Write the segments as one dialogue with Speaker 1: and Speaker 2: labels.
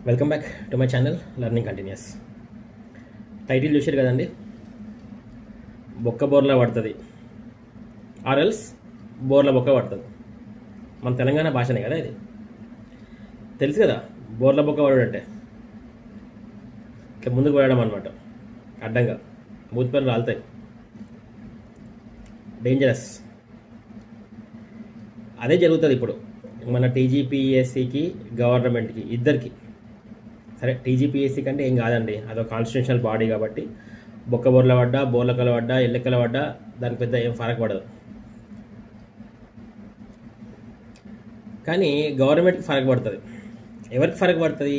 Speaker 1: Welcome back to my channel learning continuous. Title చూశారు కదండి, బొక్క బోర్లా పడుతుంది ఆర్ఎల్స్ బోర్ల బొక్క పడుతుంది. మన తెలంగాణ భాషనే కదా ఇది, తెలుసు కదా. బోర్ల బొక్క పడడం అంటే ఇట్లా ముందుకు పడడం అనమాట, అడ్డంగా మూతి పనులు రాలుతాయి, డేంజరస్. అదే జరుగుతుంది ఇప్పుడు మన టీజీపీఎస్సికి గవర్నమెంట్కి ఇద్దరికి. సరే, టీజీపీఎస్సీ కంటే ఏం కాదండి, అదొక కాన్స్టిట్యూషనల్ బాడీ కాబట్టి బొక్క బోర్ల పడ్డా, బోర్లకల పడ్డా, ఎల్లెక్కల పడ్డా దానికి పెద్ద ఏం ఫరక్ పడదు. కానీ గవర్నమెంట్కి ఫరక్ పడుతుంది. ఎవరికి ఫరక్ పడుతుంది?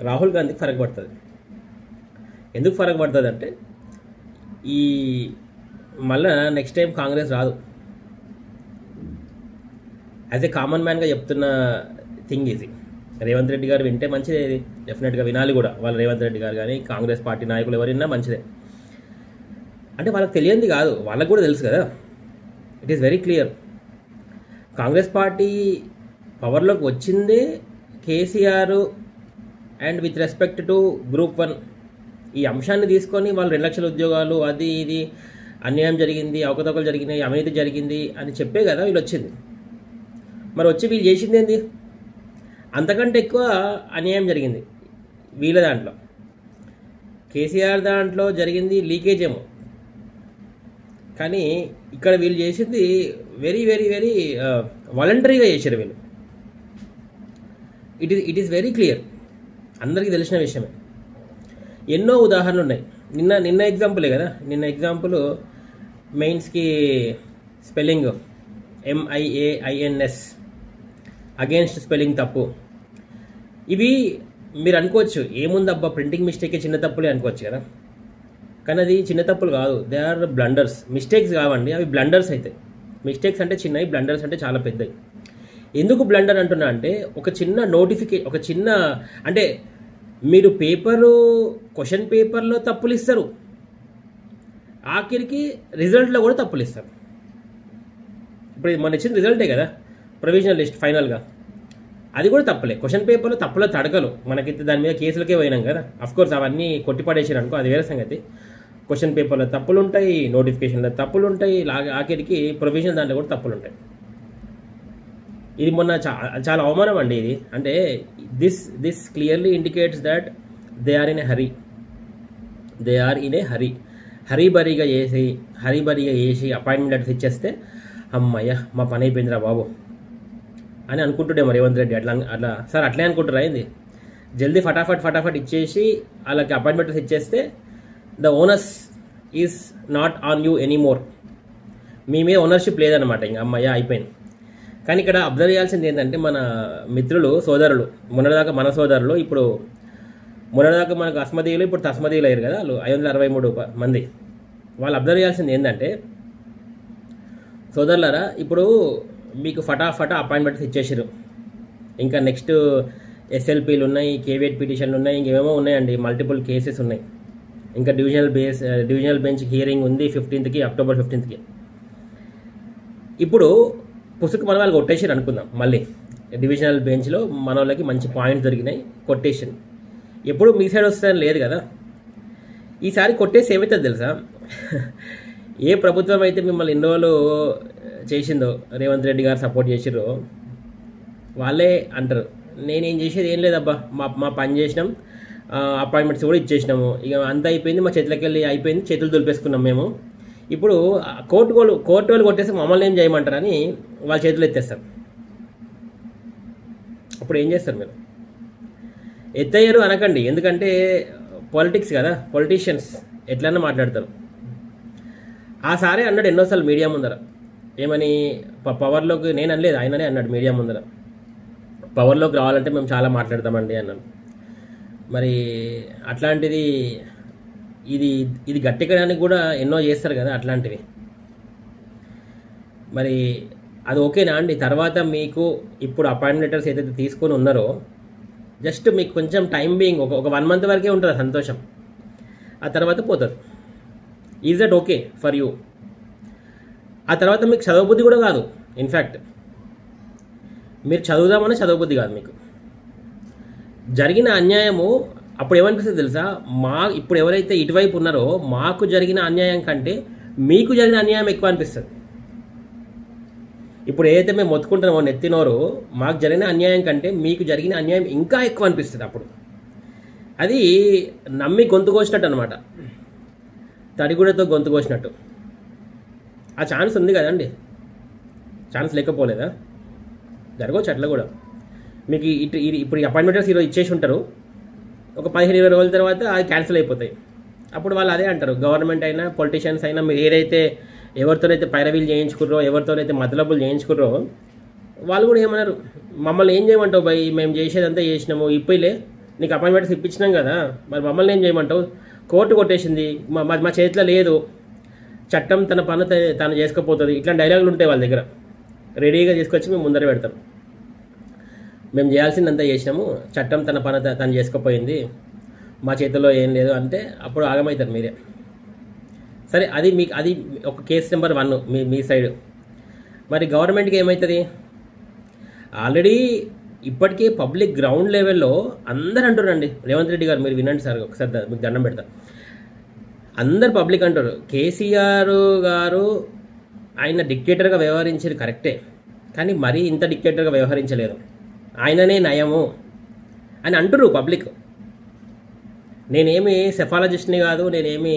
Speaker 1: రాహుల్ గాంధీకి ఫరక్ పడుతుంది. ఎందుకు ఫరక్ పడుతుంది అంటే, ఈ మళ్ళా నెక్స్ట్ టైం కాంగ్రెస్ రాదు. యాజ్ ఏ కామన్ మ్యాన్గా చెప్తున్న థింగ్ ఇది. రేవంత్ రెడ్డి గారు వింటే మంచిదే, ఇది డెఫినెట్గా వినాలి కూడా. వాళ్ళు రేవంత్ రెడ్డి గారు కానీ కాంగ్రెస్ పార్టీ నాయకులు ఎవరైనా మంచిదే. అంటే వాళ్ళకి తెలియంది కాదు, వాళ్ళకు కూడా తెలుసు కదా. It is very clear. Congress party పవర్లోకి వచ్చిందే KCR and with respect to group 1 ఈ అంశాన్ని తీసుకొని వాళ్ళు 2 లక్షల ఉద్యోగాలు, అది ఇది అన్యాయం జరిగింది, అవకతవకలు జరిగినాయి, అవినీతి జరిగింది అని చెప్పే కదా వీళ్ళు వచ్చింది. మరి వచ్చి వీళ్ళు చేసింది ఏంది? అంతకంటే ఎక్కువ అన్యాయం జరిగింది వీళ్ళ దాంట్లో. కేసీఆర్ దాంట్లో జరిగింది లీకేజ్ ఏమో, కానీ ఇక్కడ వీళ్ళు చేసింది వెరీ వెరీ వెరీ వాలంటరీగా చేశారు వీళ్ళు. ఇట్ ఈస్ వెరీ క్లియర్, అందరికీ తెలిసిన విషయమే. ఎన్నో ఉదాహరణలు ఉన్నాయి. నిన్న ఎగ్జాంపులే కదా. నిన్న ఎగ్జాంపుల్ మెయిన్స్కి స్పెల్లింగ్ MIAINS అగేన్స్ట్ స్పెల్లింగ్ తప్పు. ఇవి మీరు అనుకోవచ్చు ఏముందబ్బా ప్రింటింగ్ మిస్టేకే, చిన్న తప్పులే అనుకోవచ్చు కదా. కానీ అది చిన్న తప్పులు కాదు, దే ఆర్ బ్లండర్స్. మిస్టేక్స్ కావండి, అవి బ్లండర్స్ అవుతాయి. మిస్టేక్స్ అంటే చిన్నవి, బ్లండర్స్ అంటే చాలా పెద్దవి. ఎందుకు బ్లండర్ అంటున్నా అంటే, ఒక చిన్న అంటే మీరు క్వశ్చన్ పేపర్లో తప్పులు ఇస్తారు, ఆఖరికి రిజల్ట్లో కూడా తప్పులు ఇస్తారు. ఇప్పుడు మన ఇచ్చిన రిజల్టే కదా ప్రొవిజనల్ లిస్ట్ ఫైనల్గా, అది కూడా తప్పలే. క్వశ్చన్ పేపర్లో తప్పుల తడకలు, మనకైతే దాని మీద కేసులకే పోయినాం కదా. అఫ్కోర్స్ అవన్నీ కొట్టిపడేసారు అనుకో, అది వేరే సంగతి. క్వశ్చన్ పేపర్లో తప్పులు ఉంటాయి, నోటిఫికేషన్లో తప్పులు ఉంటాయి, ఆఖరికి ప్రొవిజనల్ దాంట్లో కూడా తప్పులు ఉంటాయి. ఇది మొన్న చాలా అవమానం అండి ఇది. అంటే this clearly indicates that they are in a hurry. హరీబరీగా చేసి అపాయింట్మెంట్ లెటర్స్ ఇచ్చేస్తే అమ్మయ్య మా పని అయిపోయిందిరా బాబు అని అనుకుంటుండేమో రేవంత్ రెడ్డి. అట్లా సార్ అట్లే అనుకుంటారా ఏంది? జల్దీ ఫటాఫట్ ఇచ్చేసి వాళ్ళకి అపాయింట్మెంట్స్ ఇచ్చేస్తే the owners is not on you anymore, మీ మీద ఓనర్షిప్ లేదనమాట. ఇంకా అమ్మయ్య అయిపోయింది. కానీ ఇక్కడ అబ్జర్వ్ చేయాల్సింది ఏంటంటే, మన మిత్రులు, సోదరులు, మొన్నటిదాకా మన సోదరులు, ఇప్పుడు మొన్నటిదాకా మనకు అస్మదీయులు, ఇప్పుడు తస్మదీయులు అయ్యారు కదా వాళ్ళు 563 మంది. వాళ్ళు అబ్జర్వ్ చేయాల్సింది ఏంటంటే, సోదరులారా ఇప్పుడు మీకు ఫటాఫటా అపాయింట్మెంట్స్ ఇచ్చేసారు. ఇంకా నెక్స్ట్ SLPలు ఉన్నాయి, కేవియట్ పిటిషన్లు ఉన్నాయి, ఇంకేమేమో ఉన్నాయండి, మల్టిపుల్ కేసెస్ ఉన్నాయి. ఇంకా డివిజనల్ బెంచ్ హియరింగ్ ఉంది అక్టోబర్ 15కి. ఇప్పుడు పుస్తకం మన వాళ్ళు కొట్టేసారు అనుకుందాం. మళ్ళీ డివిజనల్ బెంచ్లో మన వాళ్ళకి మంచి పాయింట్స్ దొరికినాయి, కొట్టేషన్. ఎప్పుడు మీ సైడ్ వస్తుందని లేదు కదా. ఈసారి కొట్టేసి ఏమవుతుంది తెలుసా? ఏ ప్రభుత్వం అయితే మిమ్మల్ని ఎన్ని రోజులు చేసిందో, రేవంత్ రెడ్డి గారు సపోర్ట్ చేసిర్రో, వాళ్ళే అంటారు నేనేం చేసేది ఏం లేదబ్బా, మా పని చేసినాం, అపాయింట్మెంట్స్ కూడా ఇచ్చేసినాము, ఇక అంతా అయిపోయింది, మా చేతులకి వెళ్ళి అయిపోయింది, చేతులు దులిపేసుకున్నాం మేము. ఇప్పుడు కోర్టు వాళ్ళు కొట్టేసి మమ్మల్ని ఏం చేయమంటారని వాళ్ళ చేతులు ఎత్తేస్తారు. అప్పుడు ఏం చేస్తారు మీరు? ఎత్తయ్యారు అనకండి, ఎందుకంటే పాలిటిక్స్ కదా, పొలిటీషియన్స్ ఎట్లన్నా మాట్లాడతారు. ఆ సారే అన్నాడు ఎన్నోసార్లు మీడియా ముందర, ఏమని పవర్లోకి, నేను అనలేదు ఆయననే అన్నాడు మీడియా ముందర, పవర్లోకి రావాలంటే మేము చాలా మాట్లాడతామండి అన్నాను. మరి అట్లాంటిది ఇది గట్టెక్కడానికి కూడా ఎన్నో చేస్తారు కదా అట్లాంటివి. మరి అది ఓకేనా అండి? తర్వాత మీకు ఇప్పుడు అపాయింట్మెంట్ లెటర్స్ ఏదైతే తీసుకొని ఉన్నారో, జస్ట్ మీకు కొంచెం టైం బీయింగ్ ఒక 1 మంత్ వరకే ఉంటుంది సంతోషం, ఆ తర్వాత పోతుంది. Is that okay for you? ఆ తర్వాత మీకు చదవబుద్ధి కూడా కాదు. ఇన్ఫ్యాక్ట్ మీరు చదువుదామని చదవబుద్ధి కాదు మీకు. జరిగిన అన్యాయము అప్పుడు ఏమనిపిస్తుంది తెలుసా, ఇప్పుడు ఎవరైతే ఇటువైపు ఉన్నారో మాకు జరిగిన అన్యాయం కంటే మీకు జరిగిన అన్యాయం ఎక్కువ అనిపిస్తుంది. ఇప్పుడు ఏదైతే మేము మొత్తుకుంటున్నామో నెత్తినోరు, మాకు జరిగిన అన్యాయం కంటే మీకు జరిగిన అన్యాయం ఇంకా ఎక్కువ అనిపిస్తుంది. అప్పుడు అది నమ్మి గొంతు కోసినట్టు అనమాట, తడిగుడతో గొంతు కోసినట్టు. ఆ ఛాన్స్ ఉంది కదండి, ఛాన్స్ లేకపోలేదా? జరగవచ్చు అట్లా కూడా. మీకు ఇప్పుడు ఈ అపాయింట్మెంట్స్ ఈరోజు ఇచ్చేసి ఉంటారు, ఒక 15-20 రోజుల తర్వాత అది క్యాన్సిల్ అయిపోతాయి. అప్పుడు వాళ్ళు అదే అంటారు, గవర్నమెంట్ అయినా పొలిటీషియన్స్ అయినా, మీరు ఏదైతే ఎవరితోనైతే పైరవీలు చేయించుకుర్రో, ఎవరితోనైతే మతలబులు చేయించుకుర్రో, వాళ్ళు కూడా ఏమన్నారు, మమ్మల్ని ఏం చేయమంటావు భయ్, మేము చేసేదంతా చేసినాము, ఇప్పుడే నీకు అపాయింట్మెంట్స్ ఇప్పించినాం కదా, మరి మమ్మల్ని ఏం చేయమంటావు, కోర్టు కొట్టేసింది, మా చేతిలో లేదు, చట్టం తన పని తను చేసుకోపోతుంది, ఇట్లాంటి డైలాగులు ఉంటాయి వాళ్ళ దగ్గర. రెడీగా తీసుకొచ్చి మేము ముందర పెడతాం, మేము చేయాల్సిందంతా చేసినాము, చట్టం తన పని తను చేసుకోపోయింది, మా చేతిలో ఏం లేదు అంటే అప్పుడు ఆగమవుతారు మీరే. సరే, అది ఒక కేసు నెంబర్ 1 మీ సైడ్. మరి గవర్నమెంట్కి ఏమవుతుంది? ఆల్రెడీ ఇప్పటికే పబ్లిక్ గ్రౌండ్ లెవెల్లో అందరు అంటారండి, రేవంత్ రెడ్డి గారు మీరు వినండి సార్, ఒకసారి మీకు దండం పెడతా. అందరు పబ్లిక్ అంటారు, కేసీఆర్ గారు ఆయన డిక్టేటర్గా వ్యవహరించేది కరెక్టే, కానీ మరీ ఇంత డిక్టేటర్గా వ్యవహరించలేదు, ఆయననే నయము అని అంటున్నారు పబ్లిక్. నేనేమి సెఫాలజిస్ట్ని కాదు, నేనేమి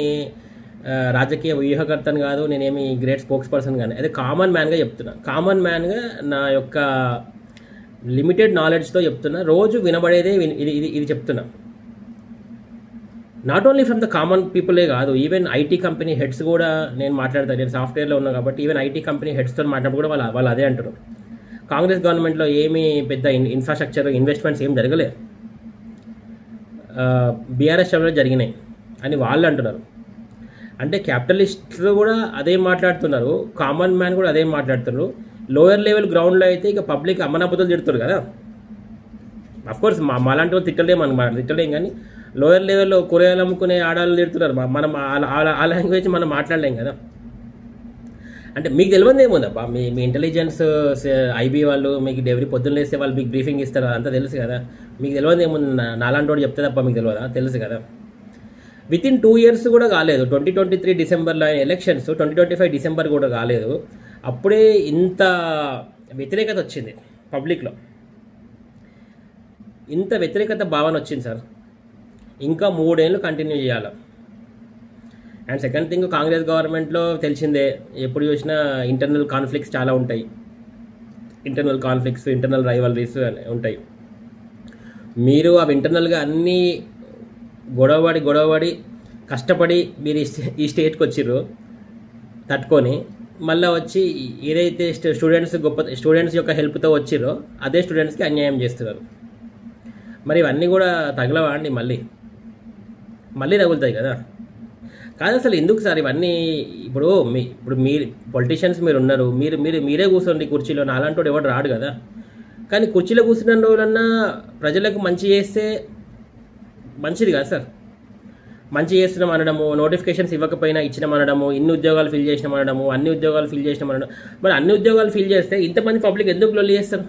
Speaker 1: రాజకీయ వ్యూహకర్తను కాదు, నేనేమి గ్రేట్ స్పోక్స్ పర్సన్ కానీ, అదే కామన్ మ్యాన్గా చెప్తున్నా. కామన్ మ్యాన్గా నా యొక్క లిమిటెడ్ నాలెడ్జ్తో చెప్తున్నా, రోజు వినబడేదే ఇది చెప్తున్నా. Not only from the common పీపులే కాదు, ఈవెన్ ఐటీ కంపెనీ హెడ్స్ కూడా నేను మాట్లాడతాను, నేను సాఫ్ట్వేర్లో ఉన్నా కాబట్టి ఈవెన్ ఐటీ కంపెనీ హెడ్స్తో మాట్లాడినప్పుడు కూడా వాళ్ళు అదే అంటారు, కాంగ్రెస్ గవర్నమెంట్లో ఏమీ పెద్ద ఇన్ఫ్రాస్ట్రక్చర్ ఇన్వెస్ట్మెంట్స్ ఏం జరగలేదు, బీఆర్ఎస్ టైంలో జరిగినాయి అని వాళ్ళు అంటున్నారు. అంటే క్యాపిటలిస్టులు కూడా అదే మాట్లాడుతున్నారు, కామన్ మ్యాన్ కూడా అదే మాట్లాడుతున్నారు. లోయర్ లెవెల్ గ్రౌండ్లో అయితే ఇక పబ్లిక్ అమ్మనాపతులు తిడుతున్నారు కదా. అఫ్కోర్స్ మాలాంటి వాళ్ళు తిట్టలేం, కానీ లోయర్ లెవెల్లో కూరగాయలు అమ్ముకునే ఆడాలు తిడుతున్నారు. మనం ఆ లాంగ్వేజ్ మనం మాట్లాడలేం కదా. అంటే మీకు తెలియదు ఏముందబ్బా, మీ ఇంటెలిజెన్స్ ఐబీ వాళ్ళు మీకు ఎవరి పొద్దున్న లేస్తే వాళ్ళు మీకు బ్రీఫింగ్ ఇస్తారు, అంతా తెలుసు కదా. మీకు తెలియదు ఏముంది, నాలాంటి వాడు చెప్తే తప్ప మీకు తెలియదా? తెలుసు కదా. వితిన్ 2 years కూడా కాలేదు, 2023 డిసెంబర్లో ఎలక్షన్స్, 2025 డిసెంబర్ కూడా కాలేదు, అప్పుడే ఇంత వ్యతిరేకత వచ్చింది పబ్లిక్లో, ఇంత వ్యతిరేకత భావన వచ్చింది సార్. ఇంకా 3 ఏళ్ళు కంటిన్యూ చేయాలి. అండ్ సెకండ్ థింగ్, కాంగ్రెస్ గవర్నమెంట్లో తెలిసిందే, ఎప్పుడు చూసినా ఇంటర్నల్ కాన్ఫ్లిక్ట్స్ చాలా ఉంటాయి, ఇంటర్నల్ కాన్ఫ్లిక్ట్స్, ఇంటర్నల్ రైవలరీస్ ఉంటాయి. మీరు అవి ఇంటర్నల్గా అన్నీ గొడవపడి కష్టపడి మీరు ఈ స్టేట్కి వచ్చిర్రు తట్టుకొని, మళ్ళీ వచ్చి ఏదైతే స్టూడెంట్స్ యొక్క హెల్ప్తో వచ్చిర్రో అదే స్టూడెంట్స్కి అన్యాయం చేస్తున్నారు. మరి ఇవన్నీ కూడా తగలవా అండి? మళ్ళీ తగులుతాయి కదా. కాదు అసలు ఎందుకు సార్ ఇవన్నీ? ఇప్పుడు మీరు పొలిటీషియన్స్ మీరు ఉన్నారు, మీరే కూర్చోండి కుర్చీలో, నాలాంటి ఎవడు రాడు కదా. కానీ కుర్చీలో కూర్చున్న రోజులన్నా ప్రజలకు మంచి చేస్తే మంచిది కదా సార్. మంచి చేస్తున్నాం అనడము, నోటిఫికేషన్స్ ఇవ్వకపోయినా ఇచ్చినాం అనడము, ఇన్ని ఉద్యోగాలు ఫిల్ చేసినాం అనడము, అన్ని ఉద్యోగాలు ఫిల్ చేసినాం అనడం. మరి అన్ని ఉద్యోగాలు ఫిల్ చేస్తే ఇంతమంది పబ్లిక్ ఎందుకు లొల్లి చేస్తారు?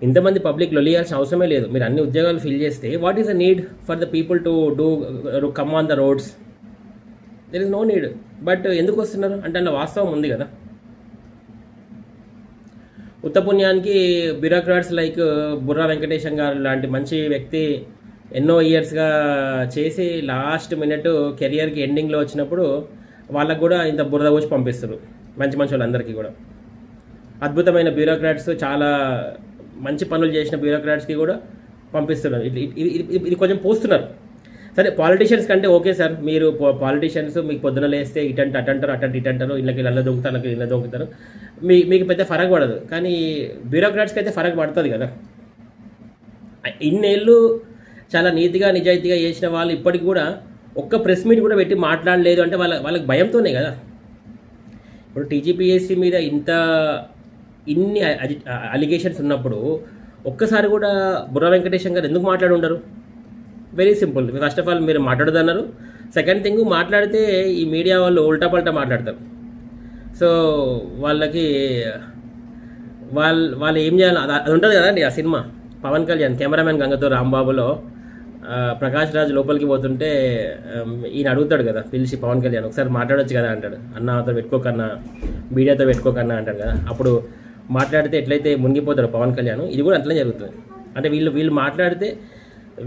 Speaker 1: ఇంతమంది పబ్లిక్ లొల్లి చేయాల్సిన అవసరమే లేదు. మీరు అన్ని ఉద్యోగాలు ఫిల్ చేస్తే what is the need for the people to come on the roads? There is no need. But ఎందుకు వస్తున్నారు అంటే అన్న వాస్తవం ఉంది కదా. ఉత్తపుణ్యానికి బ్యూరోక్రాట్స్ లైక్ బుర్రా వెంకటేశం గారు లాంటి మంచి వ్యక్తి ఎన్నో ఇయర్స్గా చేసి లాస్ట్ మినిట్ కెరియర్కి ఎండింగ్లో వచ్చినప్పుడు వాళ్ళకు కూడా ఇంత బురద పోసి పంపిస్తారు. మంచి వాళ్ళందరికీ కూడా అద్భుతమైన బ్యూరోక్రాట్స్, చాలా మంచి పనులు చేసిన బ్యూరోక్రాట్స్కి కూడా పంపిస్తున్నారు. ఇది కొంచెం పోస్తున్నారు. సరే, పాలిటీషియన్స్ కంటే ఓకే సార్, మీరు పాలిటీషియన్స్ మీకు పొద్దున లేస్తే అటంటారు ఇళ్ళకి ఇళ్ళ దొంగతారు, ఇళ్ళ దొంగతారు, మీకు పెద్ద ఫరక్ పడదు. కానీ బ్యూరోక్రాట్స్కి అయితే ఫరక్ పడుతుంది కదా. ఇన్నేళ్ళు చాలా నీతిగా నిజాయితీగా చేసిన వాళ్ళు ఇప్పటికి కూడా ఒక్క ప్రెస్ మీట్ కూడా పెట్టి మాట్లాడలేదు అంటే వాళ్ళకి భయంతోనే కదా. ఇప్పుడు టీజీపీఎస్సీ మీద ఇన్ని అలిగేషన్స్ ఉన్నప్పుడు ఒక్కసారి కూడా బుర్రా వెంకటేశం గారు ఎందుకు మాట్లాడి ఉండరు? Very simple. First of all మీరు మాట్లాడదన్నారు. సెకండ్ థింగ్, మాట్లాడితే ఈ మీడియా వాళ్ళు ఉల్టా పల్టా మాట్లాడతారు. సో వాళ్ళకి వాళ్ళు ఏం చేయాలి, అది ఉంటుంది కదండి ఆ సినిమా, పవన్ కళ్యాణ్ కెమెరామెన్ గంగతో రాంబాబులో ప్రకాష్ రాజ్ లోపలికి పోతుంటే ఈయన అడుగుతాడు కదా పిలిచి పవన్ కళ్యాణ్ ఒకసారి మాట్లాడొచ్చు కదా అంటాడు. అన్నతో పెట్టుకోకన్నా మీడియాతో పెట్టుకోకన్నా అంటాడు కదా. అప్పుడు మాట్లాడితే ఎట్లయితే మునిగిపోతాడు పవన్ కళ్యాణ్, ఇది కూడా అట్లనే జరుగుతుంది. అంటే వీళ్ళు మాట్లాడితే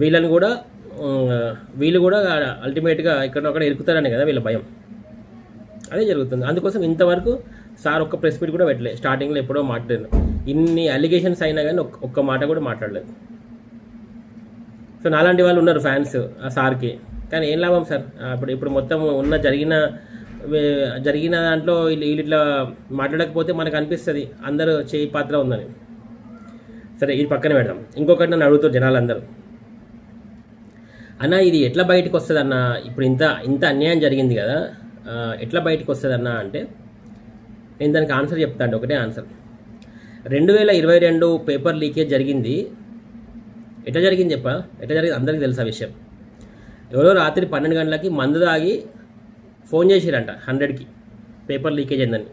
Speaker 1: వీళ్ళు కూడా అల్టిమేట్గా ఎక్కడొక్కడ ఇరుకుతారనే కదా వీళ్ళ భయం. అదే జరుగుతుంది. అందుకోసం ఇంతవరకు సార్ ఒక్క ప్రెస్ మీట్ కూడా పెట్టలేదు. స్టార్టింగ్లో ఎప్పుడో మాట్లాడారు. ఇన్ని అలిగేషన్స్ అయినా కానీ ఒక్క మాట కూడా మాట్లాడలేదు. సో నాలాంటి వాళ్ళు ఉన్నారు ఫ్యాన్స్ ఆ సార్కి. కానీ ఏం లాభం సార్, ఇప్పుడు మొత్తం ఉన్న జరిగిన దాంట్లో వీళ్ళు ఇట్లా మాట్లాడకపోతే మనకు అనిపిస్తుంది అందరూ చేయి పాత్ర ఉందని. సరే ఇది పక్కన పెడదాం. ఇంకొకటి నన్ను అడుగుతారు జనాలందరూ, అన్న ఇది ఎట్లా బయటకు వస్తుంది అన్న, ఇప్పుడు ఇంత అన్యాయం జరిగింది కదా ఎట్లా బయటకు వస్తుంది అన్న అంటే నేను దానికి ఆన్సర్ చెప్తాను. ఒకటే ఆన్సర్, 2022 పేపర్ లీకేజ్ జరిగింది. ఎట్లా జరిగింది అందరికీ తెలుసు ఆ విషయం. ఎవరో రాత్రి 12 గంటలకి మందు తాగి ఫోన్ చేసిరంట 100కి పేపర్ లీకేజ్ అయిందని.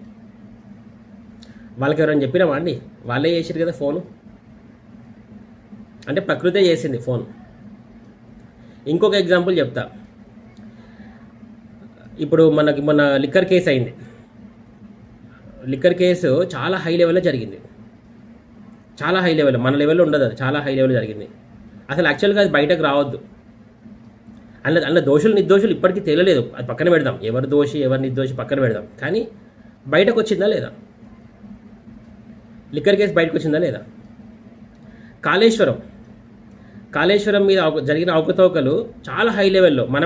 Speaker 1: వాళ్ళకి ఎవరైనా చెప్పినామా అండి? వాళ్ళే చేసిరు కదా ఫోను. అంటే ప్రకృతే చేసింది ఫోన్. ఇంకొక ఎగ్జాంపుల్ చెప్తా. ఇప్పుడు మొన్న లిక్కర్ కేసు అయింది. లిక్కర్ కేసు చాలా హై లెవెల్లో జరిగింది. చాలా హై లెవెల్, మన లెవెల్లో ఉండదు, అది చాలా హై లెవెల్లో జరిగింది. అసలు యాక్చువల్గా అది బయటకు రావద్దు. అందులో దోషులు నిర్దోషులు ఇప్పటికీ తెలియలేదు. అది పక్కన పెడదాం, ఎవరు దోషి ఎవరు నిర్దోషి పక్కన పెడదాం. కానీ బయటకు వచ్చిందా లేదా? లిక్కర్ కేసు బయటకు వచ్చిందా లేదా? కాళేశ్వరం మీద జరిగిన అవకతవకలు చాలా హై లెవెల్లో, మన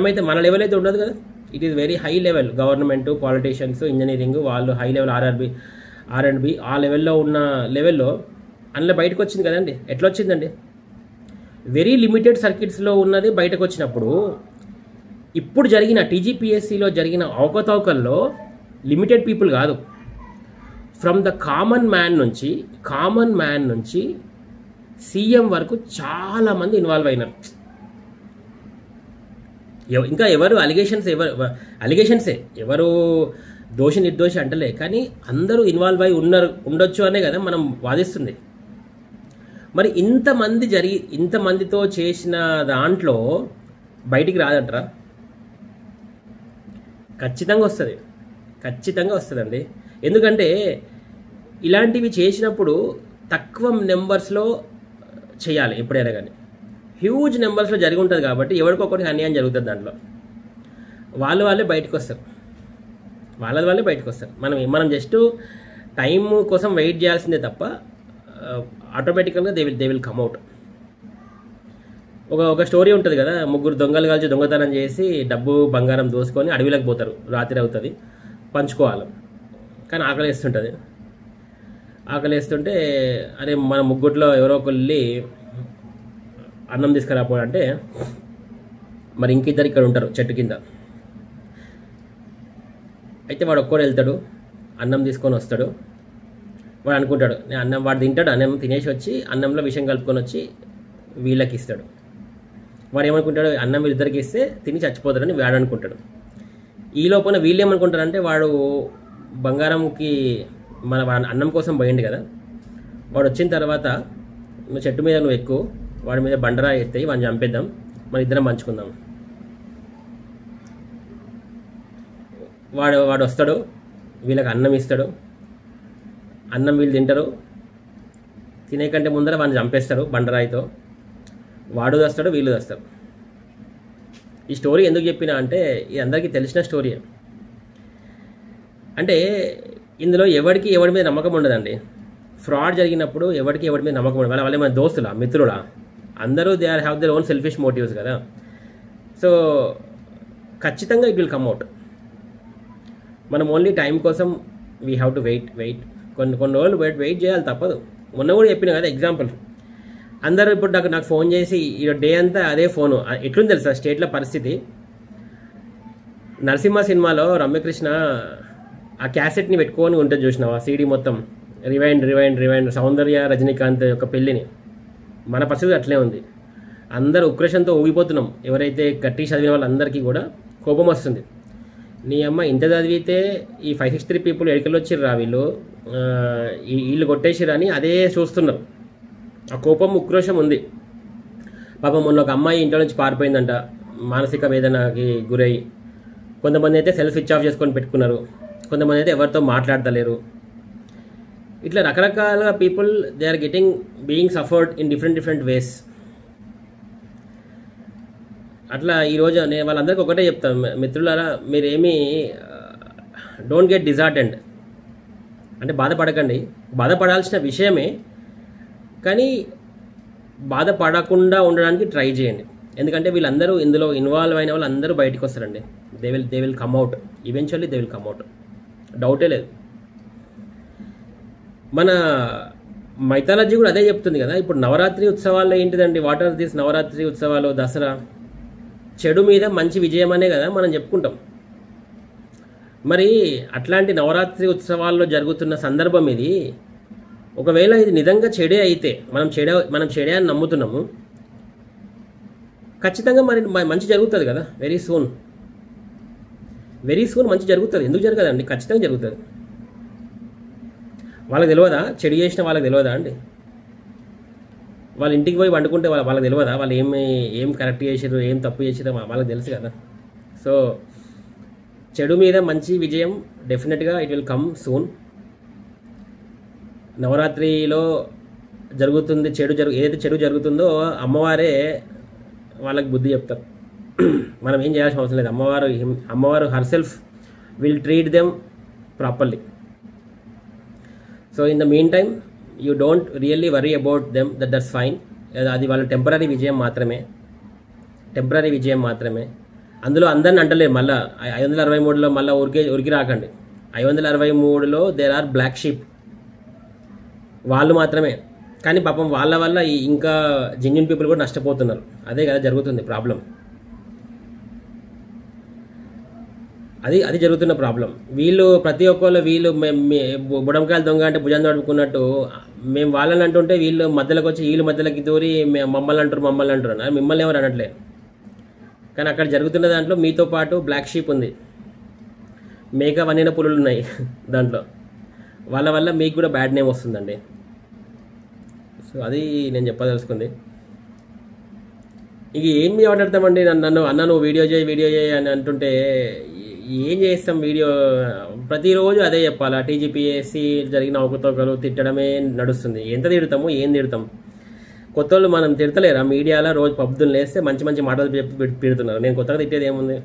Speaker 1: లెవెల్ అయితే ఉండదు కదా. It is very high level. Government, politicians, engineering వాళ్ళు హై లెవెల్, ఆర్అండ్బి ఆ లెవెల్లో ఉన్న లెవెల్లో అందులో బయటకు వచ్చింది కదండి. ఎట్లా వచ్చిందండి? వెరీ లిమిటెడ్ సర్కిట్స్లో ఉన్నది బయటకు వచ్చినప్పుడు, ఇప్పుడు జరిగిన టీజీపీఎస్సీలో జరిగిన అవకతవకల్లో లిమిటెడ్ పీపుల్ కాదు, ఫ్రమ్ ద కామన్ మ్యాన్ నుంచి సీఎం వరకు చాలామంది ఇన్వాల్వ్ అయినారు. ఇంకా ఎవరు అలిగేషన్సే, ఎవరు దోషి నిర్దోషి అంటలే, కానీ అందరూ ఇన్వాల్వ్ అయి ఉండొచ్చు అనే కదా మనం వాదిస్తుంది. మరి ఇంతమందితో చేసిన దాంట్లో బయటికి రాదంటారా? ఖచ్చితంగా వస్తుందండి. ఎందుకంటే ఇలాంటివి చేసినప్పుడు తక్కువ నెంబర్స్లో చేయాలి ఎప్పుడైనా కానీ. హ్యూజ్ నెంబర్స్లో జరిగి ఉంటుంది కాబట్టి ఎవరికొకరికి అన్యాయం జరుగుతుంది. దాంట్లో వాళ్ళే బయటకు వస్తారు. మనం జస్ట్ టైం కోసం వెయిట్ చేయాల్సిందే తప్ప ఆటోమేటికల్గా దే విల్ కమ్ అవుట్. ఒక స్టోరీ ఉంటుంది కదా, ముగ్గురు దొంగలు కలిసి దొంగతనం చేసి డబ్బు బంగారం దోసుకొని అడవిలోకి పోతారు. రాత్రి అవుతుంది, పంచుకోవాలి. కానీ ఆకలేస్తుంటే అరే మన ముగ్గుట్లో ఎవరో ఒకరు వెళ్ళి అన్నం తీసుకురాపోడంటే మరి ఇంకిద్దరు ఇక్కడ ఉంటారు చెట్టు కింద. అయితే వాడు ఒక్కడు వెళ్తాడు, అన్నం తీసుకొని వస్తాడు. వాడు అనుకుంటాడు వాడు తింటాడు, అన్నం తినేసి వచ్చి అన్నంలో విషం కలుపుకొని వచ్చి వీళ్ళకి ఇస్తాడు. వాడు ఏమనుకుంటాడు, అన్నం వీళ్ళిద్దరికి ఇస్తే తిని చచ్చిపోతాడని వాడు అనుకుంటాడు. ఈ లోపల వీళ్ళు ఏమనుకుంటారంటే వాడు బంగారంకి వాడు అన్నం కోసం పోయిండు కదా, వాడు వచ్చిన తర్వాత నువ్వు చెట్టు మీద నువ్వు ఎక్కువ, వాడి మీద బండరా ఎత్తాయి, వాడిని చంపేద్దాం, మన ఇద్దరం పంచుకుందాం. వాడు వస్తాడు, వీళ్ళకి అన్నం ఇస్తాడు, అన్నం వీళ్ళు తింటారు. తినే కంటే ముందర వాడిని చంపేస్తారు బండరాయితో. వాడు దస్తాడు, వీళ్ళు దస్తారు. ఈ స్టోరీ ఎందుకు చెప్పినా అంటే ఇది అందరికీ తెలిసిన స్టోరీ. అంటే ఇందులో ఎవరి మీద నమ్మకం ఉండదండి. ఫ్రాడ్ జరిగినప్పుడు ఎవరి మీద నమ్మకం ఉండదు. వాళ్ళ మన దోస్తులా, మిత్రులా, అందరూ they have their own selfish motives కదా. సో ఖచ్చితంగా ఇట్ విల్ కమ్ అవుట్. మనం ఓన్లీ టైం కోసం వీ హ్యావ్ టు వెయిట్ కొన్ని రోజులు వెయిట్ చేయాలి, తప్పదు. మొన్న కూడా చెప్పిన కదా ఎగ్జాంపుల్. అందరూ ఇప్పుడు నాకు ఫోన్ చేసి ఈ డే అంతా అదే ఫోను. ఎట్లుంది తెలుసా స్టేట్లో పరిస్థితి? నరసింహ సినిమాలో రమ్యకృష్ణ ఆ క్యాసెట్ని పెట్టుకొని ఉంటుంది చూసినావా, సీడీ మొత్తం రివైండ్ సౌందర్య రజనీకాంత్ యొక్క పెళ్ళిని. మన పరిస్థితి అట్లే ఉంది. అందరూ ఉక్రేషన్తో ఊగిపోతున్నాం. ఎవరైతే గట్టి చదివిన వాళ్ళందరికీ కూడా కోపం వస్తుంది. నీ అమ్మ ఇంత చదివితే ఈ 563 పీపుల్ ఎడికలు వచ్చిర్రా, వీళ్ళు కొట్టేసిరని అదే చూస్తున్నారు. ఆ కోపం ఉక్రోషం ఉంది. పాపం మొన్న ఒక అమ్మాయి ఇంట్లో నుంచి పారిపోయిందంట, మానసిక వేదనకి గురై. కొంతమంది అయితే సెల్ఫ్ స్విచ్ ఆఫ్ చేసుకొని పెట్టుకున్నారు, కొంతమంది అయితే ఎవరితో మాట్లాడతలేరు. ఇట్లా రకరకాల people they are getting being suffered in different ways. అట్లా ఈరోజు నేను వాళ్ళందరికీ ఒకటే చెప్తాను, మిత్రులారా, మీరేమీ డోంట్ గెట్ డిజార్టెండ్. అంటే బాధపడకండి, బాధపడాల్సిన విషయమే, కానీ బాధపడకుండా ఉండడానికి ట్రై చేయండి. ఎందుకంటే వీళ్ళందరూ ఇందులో ఇన్వాల్వ్ అయిన వాళ్ళు అందరూ బయటకు వస్తారండి. They will come out, eventually they will come out, డౌటే లేదు. మన మైథాలజీ కూడా అదే చెప్తుంది కదా. ఇప్పుడు నవరాత్రి ఉత్సవాల్లో ఏంటిదండి, వాట్ ఆర్ దిస్ నవరాత్రి ఉత్సవాలు, దసరా, చెడు మీద మంచి విజయం అనే కదా మనం చెప్పుకుంటాం. మరి అట్లాంటి నవరాత్రి ఉత్సవాల్లో జరుగుతున్న సందర్భం ఇది. ఒకవేళ ఇది నిజంగా చెడే అయితే, మనం చెడే అని నమ్ముతున్నాము, ఖచ్చితంగా మరి మంచి జరుగుతుంది కదా. వెరీ సూన్ మంచి జరుగుతుంది. ఎందుకు జరగదండి? ఖచ్చితంగా జరుగుతుంది. వాళ్ళకి తెలియదా? చెడు చేసిన వాళ్ళకి తెలియదా అండి? వాళ్ళ ఇంటికి పోయి వండుకుంటే వాళ్ళకి తెలియదా వాళ్ళు ఏం కరెక్ట్ చేసారు, ఏం తప్పు చేసారో వాళ్ళకి తెలుసు కదా. సో చెడు మీద మంచి విజయం డెఫినెట్గా ఇట్ విల్ కమ్ సూన్. నవరాత్రిలో జరుగుతుంది ఏదైతే చెడు జరుగుతుందో అమ్మవారే వాళ్ళకి బుద్ధి చెప్తారు. మనం ఏం చేయాల్సిన అవసరం లేదు. అమ్మవారు herself will treat them properly. So in the mean time you don't really worry about them, that's fine. అది వాళ్ళ టెంపరీ విజయం మాత్రమే. అందులో అందరిని అంటలేదు. మళ్ళీ 563లో మళ్ళీ ఉరికి రాకండి. 563లో దేర్ ఆర్ బ్లాక్ షీప్, వాళ్ళు మాత్రమే. కానీ పాపం వాళ్ళ వల్ల ఇంకా జెన్యూన్ పీపుల్ కూడా నష్టపోతున్నారు. అదే కదా జరుగుతుంది ప్రాబ్లం. అది జరుగుతున్న ప్రాబ్లం. వీళ్ళు ప్రతి ఒక్కళ్ళు బుడంకాయలు దొంగ అంటే భుజం తడుపుకున్నట్టు మేము వాళ్ళని అంటుంటే వీళ్ళు మధ్యలోకి వచ్చి వీళ్ళు మధ్యలోకి దూరి మమ్మల్ని అంటారు. మిమ్మల్ని ఎవరు అనట్లేదు. కానీ అక్కడ జరుగుతున్న దాంట్లో మీతో పాటు బ్లాక్ షీప్ ఉంది, మేక వన్నిన పులులు ఉన్నాయి దాంట్లో. వాళ్ళ వల్ల మీకు కూడా బ్యాడ్ నేమ్ వస్తుందండి. సో అది నేను చెప్పదలుచుకుంది. ఇక ఏం మాట్లాడతామండి, నువ్వు వీడియో చేయి అని అంటుంటే ఏం చేస్తాం? వీడియో ప్రతిరోజు అదే చెప్పాలా? టీజీపీఎస్సీ జరిగిన అవకతవకలు తిట్టడమే నడుస్తుంది. ఎంత తిడతాము, ఏం తిడతాం? కొత్త వాళ్ళు మనం తిడతలేరా? మీడియాలో రోజు పబ్దులు లేస్తే మంచి మాటలు చెప్పి పెడుతున్నారు. నేను కొత్తగా తిట్టేది ఏముంది?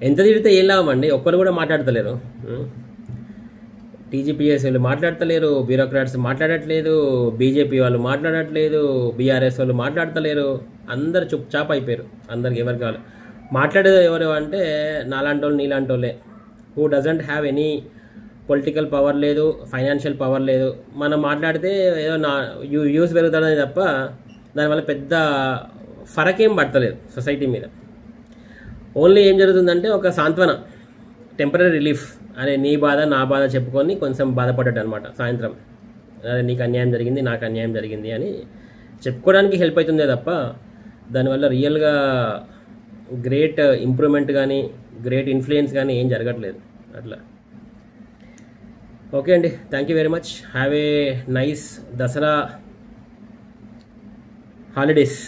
Speaker 1: ఎంత తిడితే ఏం లాభం అండి? ఒక్కరు కూడా మాట్లాడతలేరు. టీజీపీఎస్సీ వాళ్ళు మాట్లాడతలేరు, బ్యూరోక్రాట్స్ మాట్లాడట్లేదు, బీజేపీ వాళ్ళు మాట్లాడట్లేదు, బీఆర్ఎస్ వాళ్ళు మాట్లాడతలేరు. అందరు చుప్చాప్ అయిపోయారు. అందరికి ఎవరు కావాలి మాట్లాడేది ఎవరు అంటే నాలాంటి వాళ్ళు, నీలాంటి వాళ్ళే. Who doesn't have any political power లేదు, ఫైనాన్షియల్ పవర్ లేదు. మనం మాట్లాడితే ఏదో యూస్ పెరుగుతుందని తప్ప దానివల్ల పెద్ద ఫరకేం పడతలేదు సొసైటీ మీద. ఓన్లీ ఏం జరుగుతుందంటే ఒక సాంత్వన, టెంపరీ రిలీఫ్. అరే నీ బాధ నా బాధ చెప్పుకొని కొంచెం బాధపడ్డట్టు అనమాట. సాయంత్రం అదే నీకు అన్యాయం జరిగింది, నాకు అన్యాయం జరిగింది అని చెప్పుకోవడానికి హెల్ప్ అవుతుందే తప్ప దానివల్ల రియల్గా గ్రేట్ ఇంప్రూవ్మెంట్ కానీ గ్రేట్ ఇన్ఫ్లుయెన్స్ కానీ ఏం జరగట్లేదు అట్లా. ఓకే అండి, thank you very much. Have a nice Dasara holidays.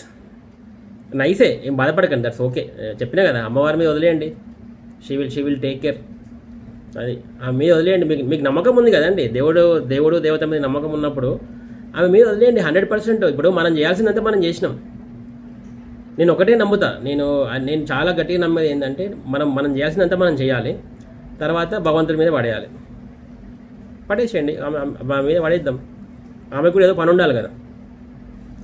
Speaker 1: నైసే, ఏం బాధపడకండి, దట్స్ ఓకే. చెప్పినా కదా, అమ్మవారి మీద వదిలేయండి. She will take care. అది ఆమె మీద వదిలేయండి. మీకు నమ్మకం ఉంది కదండి, దేవుడు దేవత మీద నమ్మకం ఉన్నప్పుడు ఆమె మీద వదిలేయండి 100%. ఇప్పుడు మనం చేయాల్సిందంతా మనం చేసినాం. నేను ఒకటే నమ్ముతా, నేను చాలా గట్టిగా నమ్మేది ఏంటంటే మనం చేయాల్సినంత మనం చేయాలి, తర్వాత భగవంతుడి మీద పడేసేయండి. ఆమె మీద పడేద్దాం. ఆమెకు కూడా ఏదో పని ఉండాలి కదా.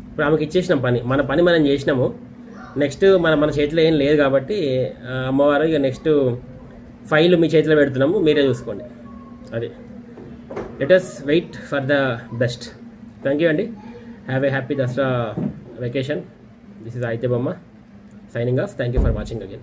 Speaker 1: ఇప్పుడు ఆమెకి ఇచ్చేసినాం మన పని మనం చేసినాము. నెక్స్ట్ మన చేతిలో ఏం లేదు కాబట్టి అమ్మవారు ఇక నెక్స్ట్ ఫైల్ మీ చేతిలో పెడుతున్నాము, మీరే చూసుకోండి. అది let us wait for the best. Thank you అండి. Have a happy Dasara vacation. This is Aditya Bomma signing off. Thank you for watching again.